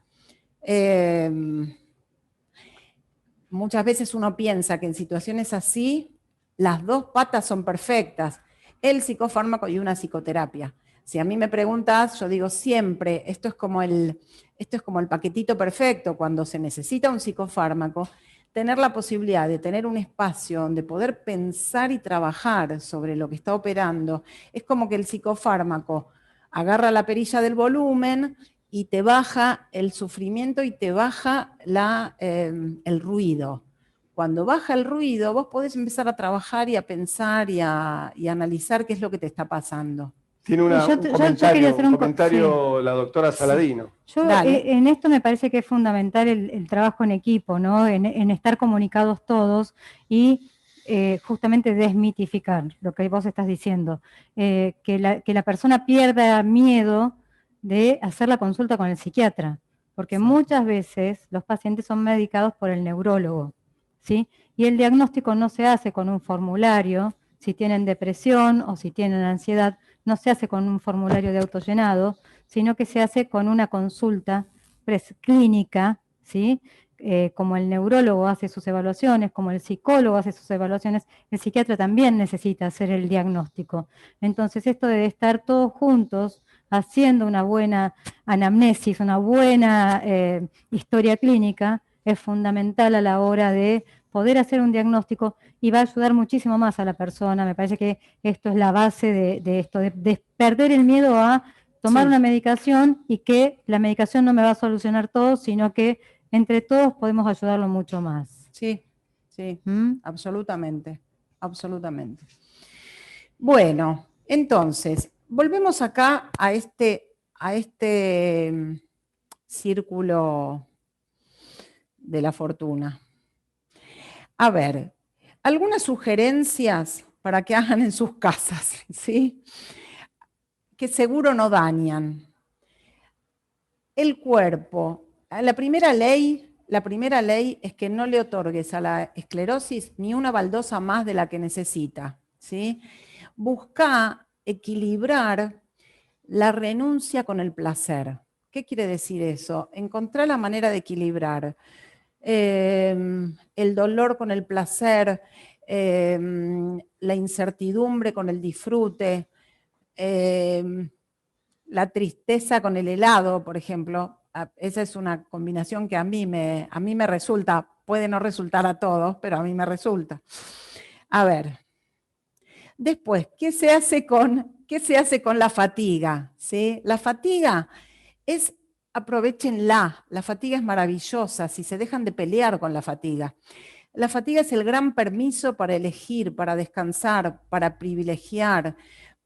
muchas veces uno piensa que en situaciones así, las dos patas son perfectas, el psicofármaco y una psicoterapia. Si a mí me preguntas, yo digo siempre, esto es como el paquetito perfecto. Cuando se necesita un psicofármaco, tener la posibilidad de tener un espacio donde poder pensar y trabajar sobre lo que está operando, es como que el psicofármaco agarra la perilla del volumen y te baja el sufrimiento y te baja el ruido. Cuando baja el ruido, vos podés empezar a trabajar y a pensar y a analizar qué es lo que te está pasando. Tiene un comentario la doctora Saladino. Yo en esto me parece que es fundamental el trabajo en equipo, ¿no? En estar comunicados todos y justamente desmitificar lo que vos estás diciendo, que la persona pierda miedo de hacer la consulta con el psiquiatra, porque muchas veces los pacientes son medicados por el neurólogo, ¿sí? Y el diagnóstico no se hace con un formulario, si tienen depresión o si tienen ansiedad, no se hace con un formulario de autollenado, sino que se hace con una consulta clínica, ¿sí? Como el neurólogo hace sus evaluaciones, como el psicólogo hace sus evaluaciones, el psiquiatra también necesita hacer el diagnóstico. Entonces esto de estar todos juntos haciendo una buena anamnesis, una buena historia clínica, es fundamental a la hora de poder hacer un diagnóstico y va a ayudar muchísimo más a la persona. Me parece que esto es la base de esto, de perder el miedo a tomar una medicación y que la medicación no me va a solucionar todo, sino que entre todos podemos ayudarlo mucho más. Sí, sí, absolutamente, absolutamente. Bueno, entonces, volvemos acá a este círculo de la fortuna. A ver, algunas sugerencias para que hagan en sus casas, ¿sí? Que seguro no dañan. El cuerpo. La primera ley es que no le otorgues a la esclerosis ni una baldosa más de la que necesita, ¿sí? Busca equilibrar la renuncia con el placer. ¿Qué quiere decir eso? Encontrar la manera de equilibrar el dolor con el placer, la incertidumbre con el disfrute, la tristeza con el helado, por ejemplo. Esa es una combinación que a mí me resulta, puede no resultar a todos, pero a mí me resulta. A ver, después, ¿qué se hace con la fatiga? ¿Sí? La fatiga es, aprovechenla, la fatiga es maravillosa, si se dejan de pelear con la fatiga. La fatiga es el gran permiso para elegir, para descansar, para privilegiar,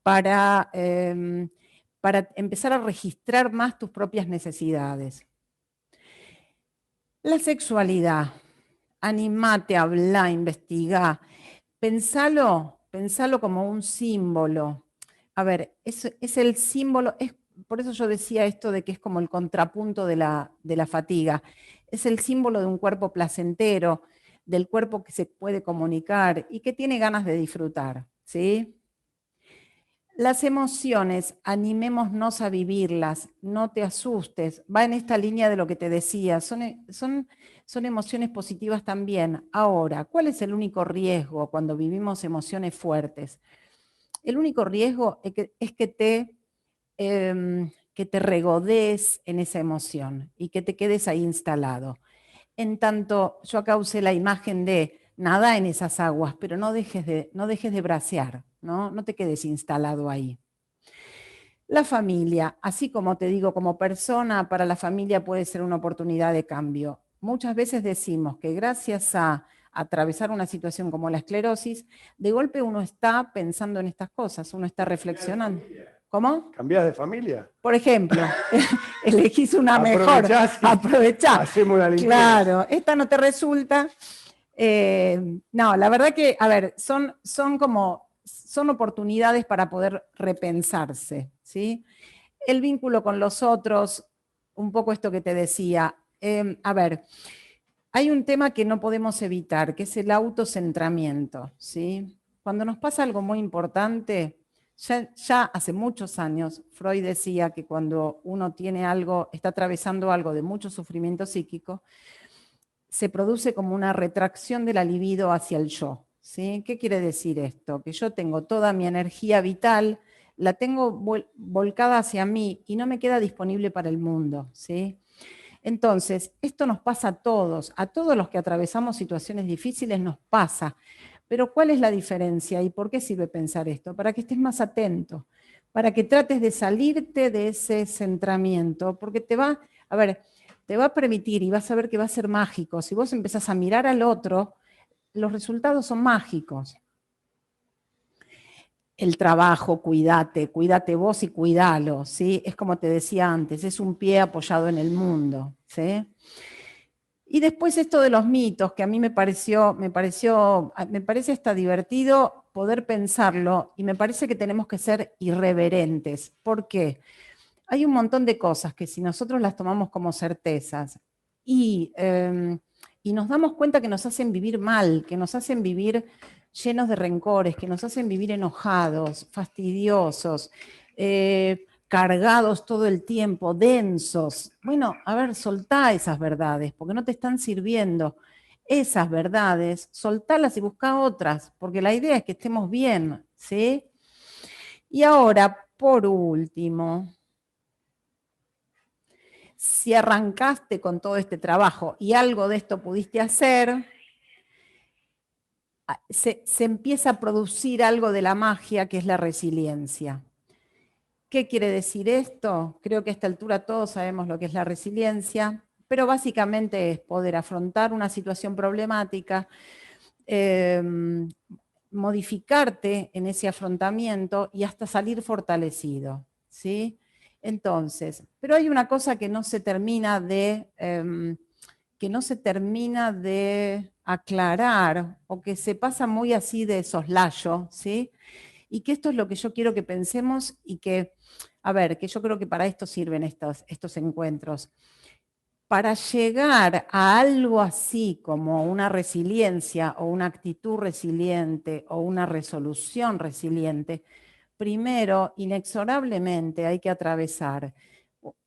para empezar a registrar más tus propias necesidades. La sexualidad, animate, habla, investigá, pensalo como un símbolo. A ver, es el símbolo, por eso yo decía esto de que es como el contrapunto de la fatiga. Es el símbolo de un cuerpo placentero, del cuerpo que se puede comunicar y que tiene ganas de disfrutar, ¿sí? Las emociones, animémonos a vivirlas, no te asustes, va en esta línea de lo que te decía, son emociones positivas también. Ahora, ¿cuál es el único riesgo cuando vivimos emociones fuertes? El único riesgo es que te regodees en esa emoción y que te quedes ahí instalado. En tanto, yo acá usé la imagen de nada en esas aguas, pero no dejes de bracear, ¿no? No te quedes instalado ahí. La familia, así como te digo, como persona, para la familia puede ser una oportunidad de cambio. Muchas veces decimos que gracias a atravesar una situación como la esclerosis, de golpe uno está pensando en estas cosas, uno está reflexionando. ¿Cómo? ¿Cambiás de familia? Por ejemplo, elegís una mejor. Aprovechá. Hacemos la limpieza. Claro, esta no te resulta. No, la verdad que, a ver, son oportunidades para poder repensarse, ¿sí? El vínculo con los otros, un poco esto que te decía. A ver, hay un tema que no podemos evitar, que es el autocentramiento, ¿sí? Cuando nos pasa algo muy importante, ya hace muchos años, Freud decía que cuando uno tiene algo, está atravesando algo de mucho sufrimiento psíquico, se produce como una retracción de la libido hacia el yo, ¿sí? ¿Qué quiere decir esto? Que yo tengo toda mi energía vital, la tengo volcada hacia mí y no me queda disponible para el mundo, ¿sí? Entonces, esto nos pasa a todos los que atravesamos situaciones difíciles nos pasa. Pero ¿cuál es la diferencia y por qué sirve pensar esto? Para que estés más atento, para que trates de salirte de ese centramiento, porque te va a permitir y vas a ver que va a ser mágico. Si vos empezás a mirar al otro, los resultados son mágicos. El trabajo, cuídate vos y cuídalo, ¿sí? Es como te decía antes, es un pie apoyado en el mundo, ¿sí? Y después esto de los mitos, que a mí me parece hasta divertido poder pensarlo, y me parece que tenemos que ser irreverentes. ¿Por qué? Hay un montón de cosas que si nosotros las tomamos como certezas y nos damos cuenta que nos hacen vivir mal, que nos hacen vivir llenos de rencores, que nos hacen vivir enojados, fastidiosos, cargados todo el tiempo, densos. Bueno, a ver, soltá esas verdades, porque no te están sirviendo. Esas verdades, soltalas y buscá otras, porque la idea es que estemos bien, ¿sí? Y ahora, por último, si arrancaste con todo este trabajo y algo de esto pudiste hacer, se empieza a producir algo de la magia que es la resiliencia. ¿Qué quiere decir esto? Creo que a esta altura todos sabemos lo que es la resiliencia, pero básicamente es poder afrontar una situación problemática, modificarte en ese afrontamiento y hasta salir fortalecido, ¿sí? Entonces, pero hay una cosa que no se termina de aclarar, o que se pasa muy así de soslayo, ¿sí? Y que esto es lo que yo quiero que pensemos, y que, a ver, que yo creo que para esto sirven estos encuentros. Para llegar a algo así como una resiliencia o una actitud resiliente o una resolución resiliente, primero, inexorablemente hay que atravesar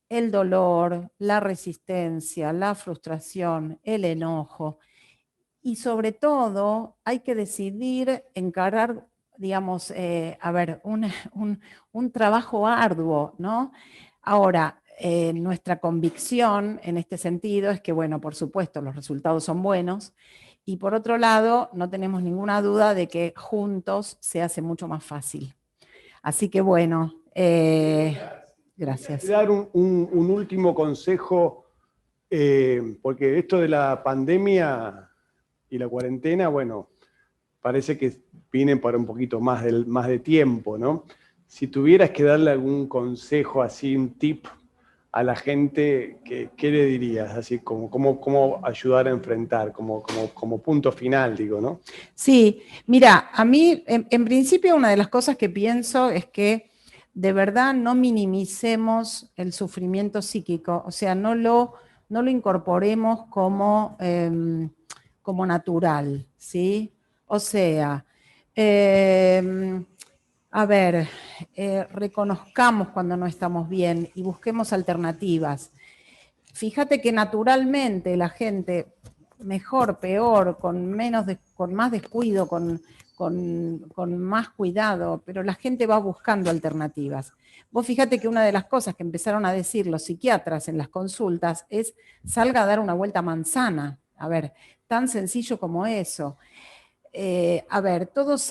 el dolor, la resistencia, la frustración, el enojo, y sobre todo hay que decidir encarar, digamos, un trabajo arduo, ¿no? Ahora, nuestra convicción en este sentido es que, bueno, por supuesto, los resultados son buenos, y por otro lado, no tenemos ninguna duda de que juntos se hace mucho más fácil. Así que, bueno, gracias. Voy a dar un último consejo, porque esto de la pandemia y la cuarentena, bueno, parece que vienen para un poquito más de tiempo, ¿no? Si tuvieras que darle algún consejo, así un tip a la gente, ¿qué le dirías? Así como cómo ayudar a enfrentar, como punto final, digo, ¿no? Sí, mira, a mí, en principio, una de las cosas que pienso es que de verdad no minimicemos el sufrimiento psíquico, o sea, no lo incorporemos como natural, ¿sí? O sea, reconozcamos cuando no estamos bien y busquemos alternativas. Fíjate que naturalmente la gente, mejor, peor, con más descuido, con más cuidado, pero la gente va buscando alternativas. Vos fíjate que una de las cosas que empezaron a decir los psiquiatras en las consultas es: salga a dar una vuelta a manzana. A ver, tan sencillo como eso. Todos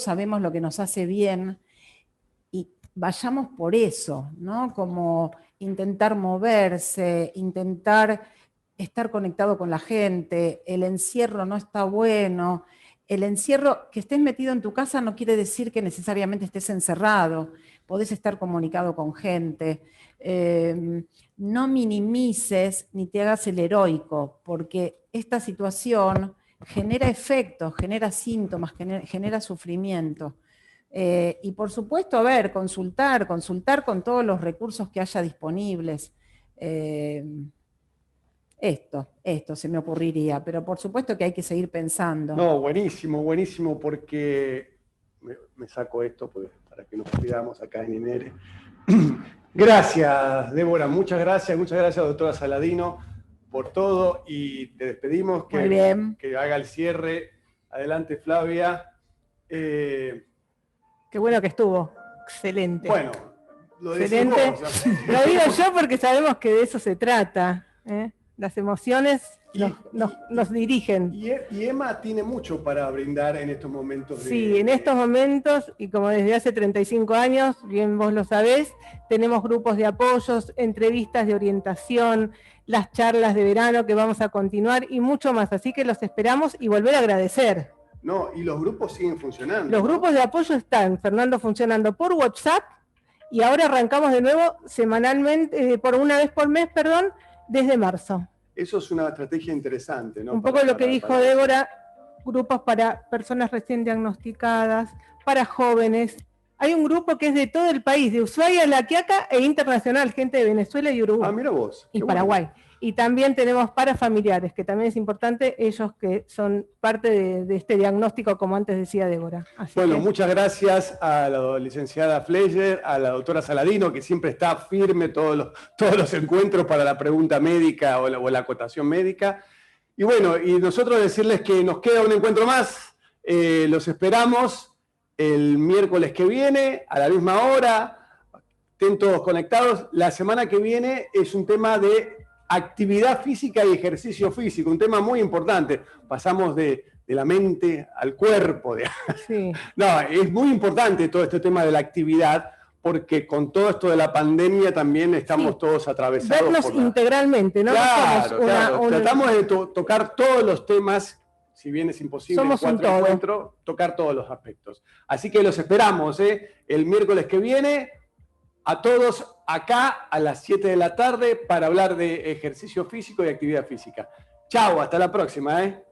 sabemos lo que nos hace bien, y vayamos por eso, ¿no? Como intentar moverse, intentar estar conectado con la gente. El encierro no está bueno. El encierro, que estés metido en tu casa no quiere decir que necesariamente estés encerrado. Podés estar comunicado con gente. No minimices ni te hagas el heroico, porque esta situación genera efectos, genera síntomas, genera sufrimiento. Y por supuesto, consultar con todos los recursos que haya disponibles. Esto se me ocurriría, pero por supuesto que hay que seguir pensando. No, buenísimo, porque me saco esto para que nos cuidamos acá en INERE. Gracias, Débora, muchas gracias, doctora Saladino, por todo, y te despedimos. Muy bien. Que haga el cierre. Adelante, Flavia. Qué bueno que estuvo. Excelente. Bueno, lo excelente. Lo digo yo porque sabemos que de eso se trata, ¿eh? Las emociones nos dirigen. Y Emma tiene mucho para brindar en estos momentos. Sí, en estos momentos, y como desde hace 35 años, bien vos lo sabés, tenemos grupos de apoyos, entrevistas de orientación, las charlas de verano que vamos a continuar y mucho más. Así que los esperamos, y volver a agradecer. No, y los grupos siguen funcionando. Los grupos de apoyo están, Fernando, funcionando por WhatsApp, y ahora arrancamos de nuevo semanalmente, por una vez por mes, desde marzo. Eso es una estrategia interesante, ¿no? Un poco lo que dijo Débora, grupos para personas recién diagnosticadas, para jóvenes. Hay un grupo que es de todo el país, de Ushuaia, La Quiaca e internacional, gente de Venezuela y Uruguay. Ah, mira vos. Y Paraguay. Bueno. Y también tenemos para familiares, que también es importante, ellos que son parte de este diagnóstico, como antes decía Débora. Así bueno, muchas gracias a la licenciada Fleischer, a la doctora Saladino, que siempre está firme todos los encuentros para la pregunta médica o la acotación médica. Y bueno, y nosotros decirles que nos queda un encuentro más, los esperamos el miércoles que viene, a la misma hora, estén todos conectados. La semana que viene es un tema de actividad física y ejercicio físico, un tema muy importante. Pasamos de la mente al cuerpo. Sí. No, es muy importante todo este tema de la actividad, porque con todo esto de la pandemia también estamos todos atravesados. Vernos integralmente, ¿no? Claro, tratamos de tocar todos los temas. Si bien es imposible somos en 4 encuentros, tocar todos los aspectos. Así que los esperamos, el miércoles que viene, a todos acá a las 7 de la tarde para hablar de ejercicio físico y actividad física. Chao, hasta la próxima.